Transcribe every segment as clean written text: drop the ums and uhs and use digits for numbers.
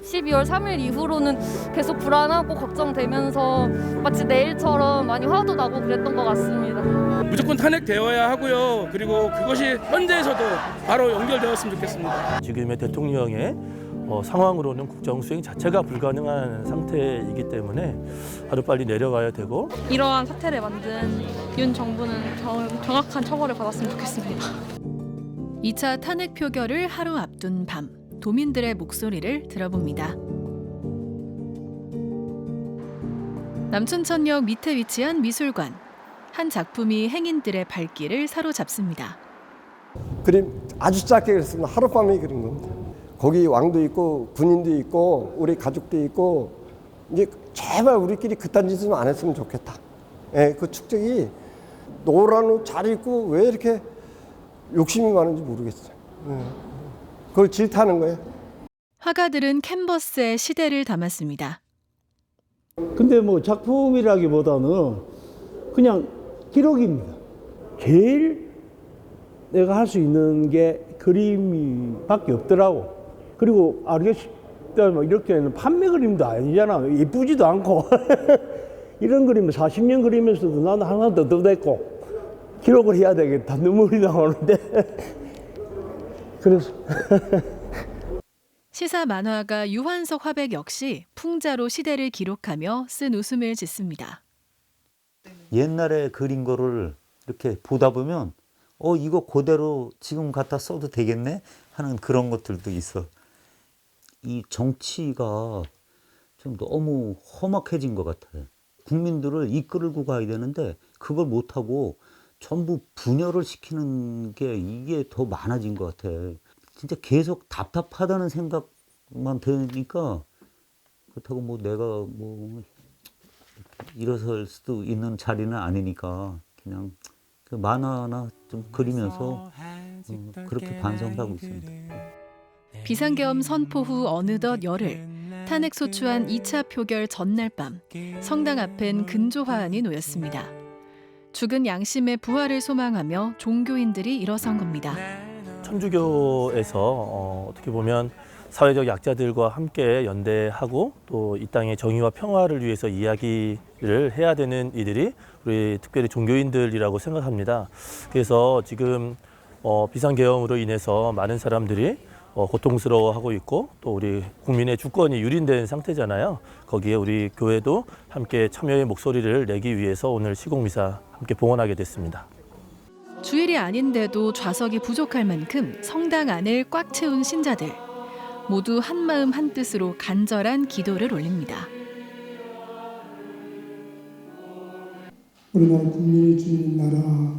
12월 3일 이후로는 계속 불안하고 걱정되면서 마치 내일처럼 많이 화도 나고 그랬던 것 같습니다. 무조건 탄핵되어야 하고요. 그리고 그것이 현재에서도 바로 연결되었으면 좋겠습니다. 지금의 대통령의 상황으로는 국정 수행 자체가 불가능한 상태이기 때문에 하루빨리 내려가야 되고, 이러한 사태를 만든 윤 정부는 정확한 처벌을 받았으면 좋겠습니다. 2차 탄핵 표결을 하루 앞둔 밤, 도민들의 목소리를 들어봅니다. 남춘천역 밑에 위치한 미술관. 한 작품이 행인들의 발길을 사로잡습니다. 그림 아주 짧게 그렸습니다. 하룻밤에 그린 겁니다. 거기 왕도 있고 군인도 있고 우리 가족도 있고, 이제 제발 우리끼리 그딴 짓은 안 했으면 좋겠다. 예, 그 축적이 노란 옷 잘 입고 왜 이렇게 욕심이 많은지 모르겠어요. 그걸 질타하는 거예요. 화가들은 캔버스에 시대를 담았습니다. 근데 뭐 작품이라기보다는 그냥 기록입니다. 제일 내가 할 수 있는 게 그림밖에 없더라고. 그리고 이렇게 판매 그림도 아니잖아. 예쁘지도 않고. 이런 그림을 40년 그리면서도 나는 하나도 얻어냈고 기록을 해야 되겠다. 눈물이 나오는데. 그래서 시사 만화가 유환석 화백 역시 풍자로 시대를 기록하며 쓴 웃음을 짓습니다. 옛날에 그린 거를 이렇게 보다 보면 이거 그대로 지금 갖다 써도 되겠네 하는 그런 것들도 있어. 이 정치가 좀 너무 험악해진 것 같아. 국민들을 이끌고 가야 되는데 그걸 못하고 전부 분열을 시키는 게 이게 더 많아진 것 같아. 진짜 계속 답답하다는 생각만 드니까, 그렇다고 뭐 내가 뭐 일어설 수도 있는 자리는 아니니까 그냥 그 만화나 좀 그리면서 그렇게 반성을 하고 있습니다. 비상계엄 선포 후 어느덧 열흘, 탄핵 소추안 2차 표결 전날 밤, 성당 앞엔 근조화환이 놓였습니다. 죽은 양심의 부활을 소망하며 종교인들이 일어선 겁니다. 천주교에서 어떻게 보면 사회적 약자들과 함께 연대하고 또 이 땅의 정의와 평화를 위해서 이야기를 해야 되는 이들이 우리 특별히 종교인들이라고 생각합니다. 그래서 지금 비상계엄으로 인해서 많은 사람들이 고통스러워하고 있고, 또 우리 국민의 주권이 유린된 상태잖아요. 거기에 우리 교회도 함께 참여의 목소리를 내기 위해서 오늘 시공미사 함께 봉헌하게 됐습니다. 주일이 아닌데도 좌석이 부족할 만큼 성당 안을 꽉 채운 신자들. 모두 한마음 한뜻으로 간절한 기도를 올립니다. 우리나라 국민이 주인 나라,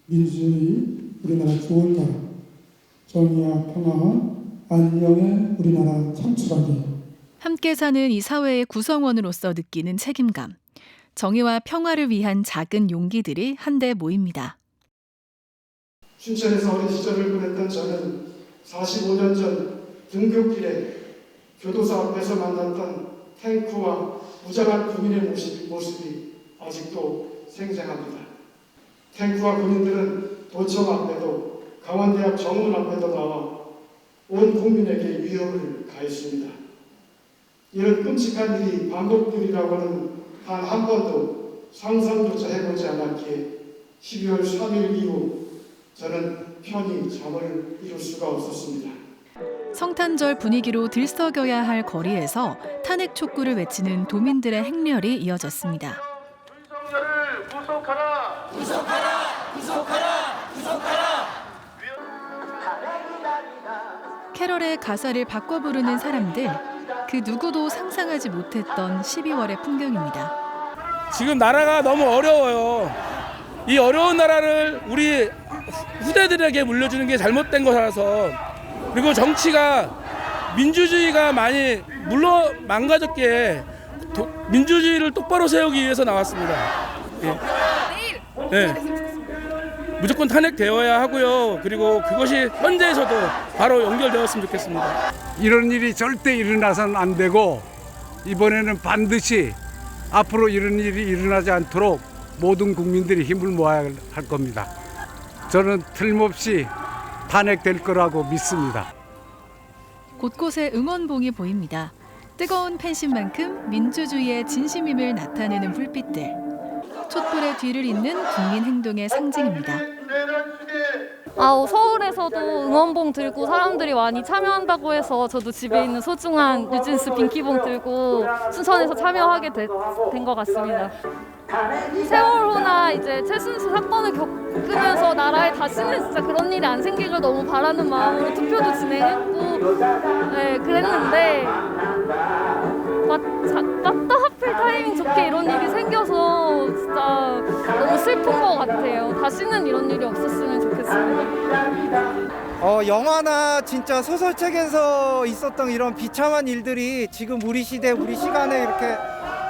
민주주의, 우리나라 좋은 나라, 정의와 평화와 안녕의 우리나라 창출하기. 함께 사는 이 사회의 구성원으로서 느끼는 책임감. 정의와 평화를 위한 작은 용기들이 한데 모입니다. 춘천에서 어린 시절을 보냈던 저는 45년 전 등교길에 교도소 앞에서 만났던 탱크와 무장한 군인의 모습이 아직도 생생합니다. 탱크와 군인들은 도청 앞에도 강원대학 정문 앞에도 나와 온 국민에게 위협을 가했습니다. 이런 끔찍한 일이 반복되리라고는 단 한 번도 상상조차 해보지 않았기에 12월 3일 이후 저는 편히 잠을 이룰 수가 없었습니다. 성탄절 분위기로 들썩여야 할 거리에서 탄핵 촉구를 외치는 도민들의 행렬이 이어졌습니다. 윤석열을 구속하라! 구속하라! 구속하라! 구속하라! 캐럴의 가사를 바꿔 부르는 사람들, 그 누구도 상상하지 못했던 12월의 풍경입니다. 지금 나라가 너무 어려워요. 이 어려운 나라를 우리 후대들에게 물려주는 게 잘못된 거라서, 그리고 정치가 민주주의가 많이 망가졌기에 민주주의를 똑바로 세우기 위해서 나왔습니다. 예. 무조건 탄핵되어야 하고요. 그리고 그것이 현재에서도 바로 연결되었으면 좋겠습니다. 이런 일이 절대 일어나서는 안 되고, 이번에는 반드시 앞으로 이런 일이 일어나지 않도록 모든 국민들이 힘을 모아야 할 겁니다. 저는 틀림없이 탄핵될 거라고 믿습니다. 곳곳에 응원봉이 보입니다. 뜨거운 팬심만큼 민주주의의 진심임을 나타내는 불빛들. 촛불의 뒤를 잇는 국민 행동의 상징입니다. 서울에서도 응원봉 들고 사람들이 많이 참여한다고 해서 저도 집에 있는 소중한 뉴진스 빈키봉 들고 순천에서 참여하게 된 것 같습니다. 세월호나 이제 최순실 사건을 겪으면서 나라에 다시는 진짜 그런 일이 안 생기길 너무 바라는 마음으로 투표도 진행했고, 네, 그랬는데 맞다 하필 타이밍 좋게 이런 일이 생겨서 진짜 너무 슬픈 것 같아요. 다시는 이런 일이 없었으면 좋겠습니다. 영화나 진짜 소설책에서 있었던 이런 비참한 일들이 지금 우리 시대, 우리 시간에 이렇게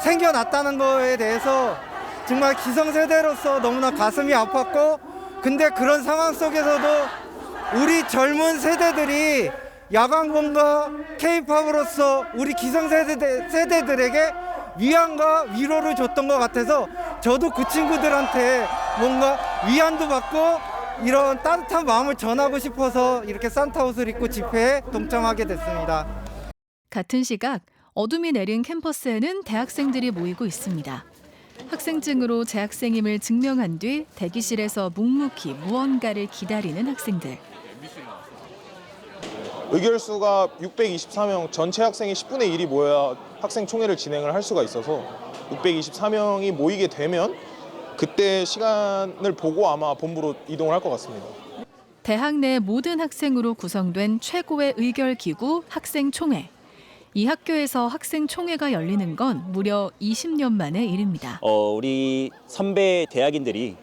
생겨났다는 거에 대해서 정말 기성세대로서 너무나 가슴이 아팠고, 근데 그런 상황 속에서도 우리 젊은 세대들이 야광봉과 K-팝으로서 우리 기성세대들에게 위안과 위로를 줬던 것 같아서 저도 그 친구들한테 뭔가 위안도 받고 이런 따뜻한 마음을 전하고 싶어서 이렇게 산타 옷을 입고 집회에 동참하게 됐습니다. 같은 시각 어둠이 내린 캠퍼스에는 대학생들이 모이고 있습니다. 학생증으로 재학생임을 증명한 뒤 대기실에서 묵묵히 무언가를 기다리는 학생들. 의결수가 624명, 전체 학생이 10분의 1이 모여야 학생 총회를 진행을 할 수가 있어서 624명이 모이게 되면 그때 시간을 보고 아마 본부로 이동을 할 것 같습니다. 대학 내 모든 학생으로 구성된 최고의 의결 기구 학생총회. 이 학교에서 학생총회가 열리는 건 무려 20년 만의 일입니다. 우리 선배 대학인들이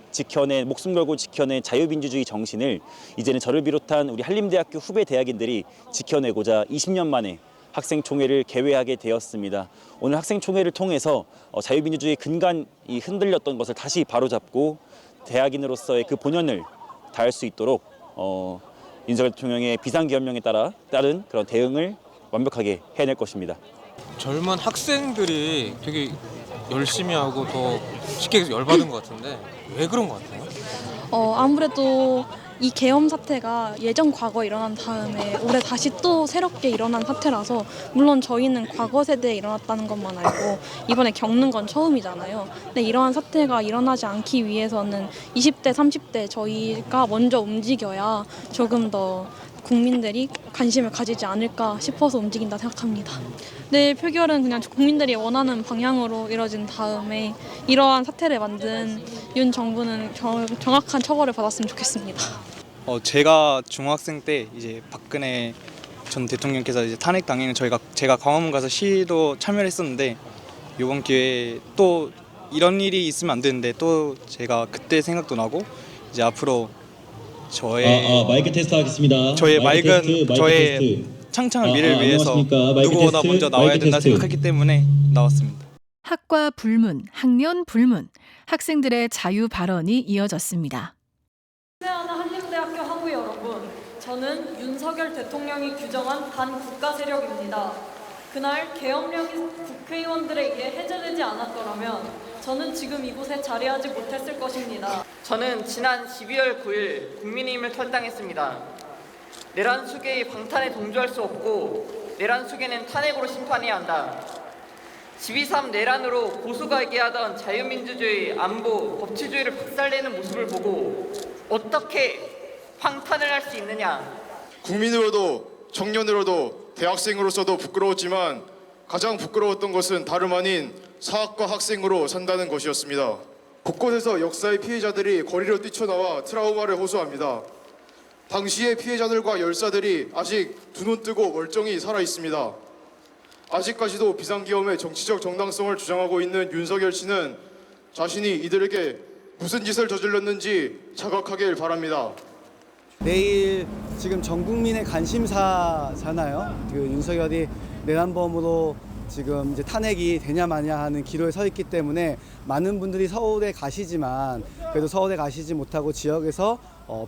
목숨 걸고 지켜낸 자유민주주의 정신을 이제는 저를 비롯한 우리 한림대학교 후배 대학인들이 지켜내고자 20년 만에 학생총회를 개회하게 되었습니다. 오늘 학생총회를 통해서 자유민주주의의 근간이 흔들렸던 것을 다시 바로잡고 대학인으로서의 그 본연을 다할 수 있도록 윤석열 대통령의 비상기업령에 따른 그런 대응을 완벽하게 해낼 것입니다. 젊은 학생들이 되게 열심히 하고 더 쉽게 열받은 것 같은데 왜 그런 것 같아요? 아무래도 이 계엄 사태가 예전 과거에 일어난 다음에 올해 다시 또 새롭게 일어난 사태라서, 물론 저희는 과거 세대에 일어났다는 것만 알고 이번에 겪는 건 처음이잖아요. 근데 이러한 사태가 일어나지 않기 위해서는 20대, 30대 저희가 먼저 움직여야 조금 더 국민들이 관심을 가지지 않을까 싶어서 움직인다 생각합니다. 내일 표결은 그냥 국민들이 원하는 방향으로 이뤄진 다음에 이러한 사태를 만든 윤 정부는 정확한 처벌을 받았으면 좋겠습니다. 제가 중학생 때 이제 박근혜 전 대통령께서 이제 탄핵 당일에 제가 광화문 가서 시위도 참여를 했었는데, 이번 기회에 또 이런 일이 있으면 안 되는데 또 제가 그때 생각도 나고 이제 앞으로 저의 마이크 테스트 하겠습니다. 저의 마이크 테스트. 저의 창창한 미래를 위해서 누구보다 테스트, 먼저 나와야 된다 생각했기 때문에 나왔습니다. 학과 불문, 학년 불문, 학생들의 자유 발언이 이어졌습니다. 하나 한림대학교 학우 여러분, 저는 윤석열 대통령이 규정한 반국가 세력입니다. 그날 계엄령이 국회의원들에 의해 해제되지 않았더라면 저는 지금 이곳에 자리하지 못했을 것입니다. 저는 지난 12월 9일 국민의힘을 탈당했습니다. 내란 수계의 방탄에 동조할 수 없고 내란 수계는 탄핵으로 심판해야 한다. 12.3 내란으로 보수가 얘기하던 자유민주주의, 안보, 법치주의를 박살내는 모습을 보고 어떻게 방탄을 할 수 있느냐. 국민으로도 청년으로도 대학생으로서도 부끄러웠지만 가장 부끄러웠던 것은 다름 아닌 사학과 학생으로 산다는 것이었습니다. 곳곳에서 역사의 피해자들이 거리로 뛰쳐나와 트라우마를 호소합니다. 당시의 피해자들과 열사들이 아직 두 눈 뜨고 멀쩡히 살아 있습니다. 아직까지도 비상기업의 정치적 정당성을 주장하고 있는 윤석열 씨는 자신이 이들에게 무슨 짓을 저질렀는지 자각하길 바랍니다. 내일 지금 전 국민의 관심사잖아요. 그 윤석열이 내란범으로 지금 이제 탄핵이 되냐 마냐 하는 기로에 서 있기 때문에 많은 분들이 서울에 가시지만 그래도 서울에 가시지 못하고 지역에서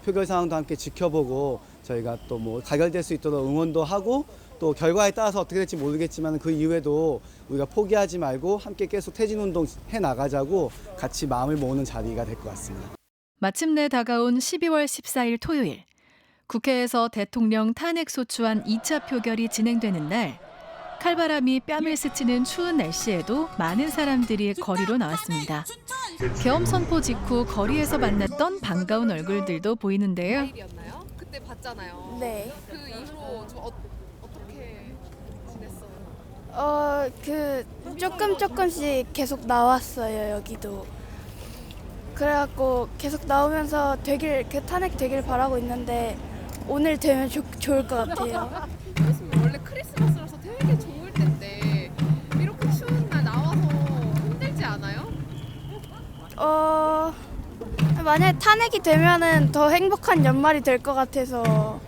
표결 상황도 함께 지켜보고 저희가 또 뭐 가결될 수 있도록 응원도 하고 또 결과에 따라서 어떻게 될지 모르겠지만 그 이후에도 우리가 포기하지 말고 함께 계속 퇴진운동 해나가자고 같이 마음을 모으는 자리가 될 것 같습니다. 마침내 다가온 12월 14일 토요일, 국회에서 대통령 탄핵소추안 2차 표결이 진행되는 날, 칼바람이 뺨을 스치는 추운 날씨에도 많은 사람들이 거리로 나왔습니다. 계엄 선포 직후 거리에서 만났던 반가운 얼굴들도 보이는데요. 그때 봤잖아요. 네. 그 이후로 좀 어떻게 지냈어요? 조금씩 계속 나왔어요, 여기도. 그래갖고 계속 나오면서 탄핵 되길 바라고 있는데 오늘 되면 좋을 것 같아요. 원래 크리스마스라서 되게 좋을 텐데 이렇게 추운 날 나와서 힘들지 않아요? 만약에 탄핵이 되면은 더 행복한 연말이 될 것 같아서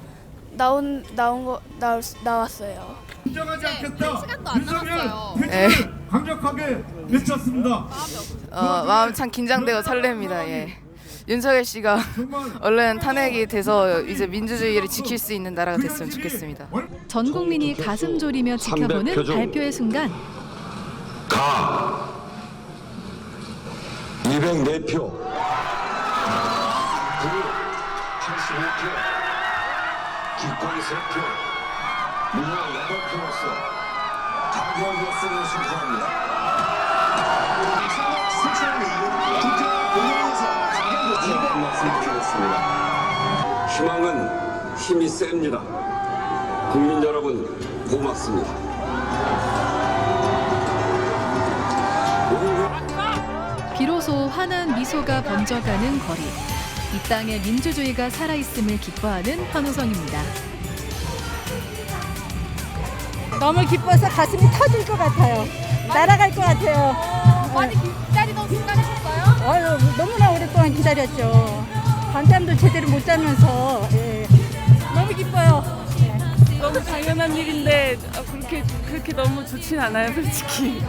나왔어요. 인정하지 않겠다. 시간도 안 남았어요. 네. 강력하게 외쳤습니다. 마음 참 긴장되고 설렙니다. 예. 윤석열 씨가 얼른 탄핵이 돼서 이제 민주주의를 지킬 수 있는 나라가 됐으면 좋겠습니다. 전 국민이 가슴 졸이며 지켜보는 발표의 순간. 가 204표, 부 85표, 기권 3표, 무효 8표로서 가결 결승을 선포합니다. 희망은 힘이 셉니다. 국민 여러분 고맙습니다. 비로소 환한 미소가 번져가는 거리. 이 땅에 민주주의가 살아있음을 기뻐하는 환호성입니다. 너무 기뻐서 가슴이 터질 것 같아요. 날아갈 것 같아요. 많이 기다리던 순간이셨어요? 너무나 오랫동안 기다렸죠. 밤잠도 제대로 못 자면서 너무 기뻐요. 너무 당연한 일인데 그렇게 너무 좋진 않아요, 솔직히.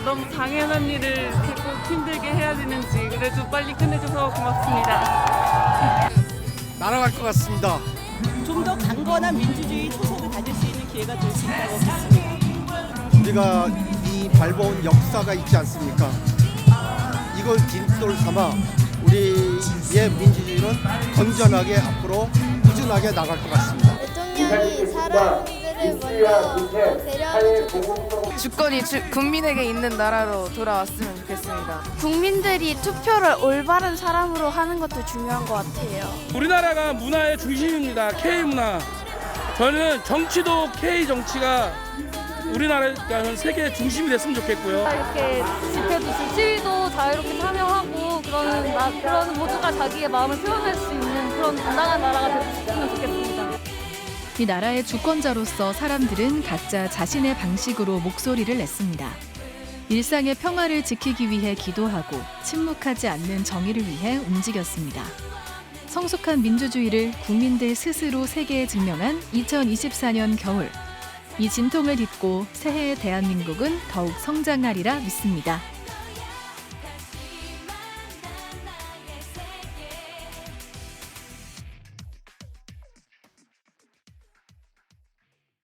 너무 당연한 일을 이렇게 꼭 힘들게 해야 되는지 그래도 빨리 끝내줘서 고맙습니다. 날아갈 것 같습니다. 좀 더 강건한 민주주의 초석을 다질 수 있는 기회가 될 수 있다고 믿습니다. 우리가 이 밟아온 역사가 있지 않습니까? 이걸 진돌 삼아 우리의 민주주의는 건전하게 앞으로 꾸준하게 나갈 것 같습니다. 대통령이 사람들을 먼저 배려하면 좋겠습니다. 주권이 국민에게 있는 나라로 돌아왔으면 좋겠습니다. 국민들이 투표를 올바른 사람으로 하는 것도 중요한 것 같아요. 우리나라가 문화의 중심입니다. K문화. 저는 정치도 K정치가 우리나라가 세계의 중심이 됐으면 좋겠고요. 이렇게 집회도 시위도 자유롭게 참여하고 그런 모두가 자기의 마음을 표현할 수 있는 그런 당당한 나라가 됐으면 좋겠습니다. 이 나라의 주권자로서 사람들은 각자 자신의 방식으로 목소리를 냈습니다. 일상의 평화를 지키기 위해 기도하고 침묵하지 않는 정의를 위해 움직였습니다. 성숙한 민주주의를 국민들 스스로 세계에 증명한 2024년 겨울. 이 진통을 딛고 새해의 대한민국은 더욱 성장하리라 믿습니다.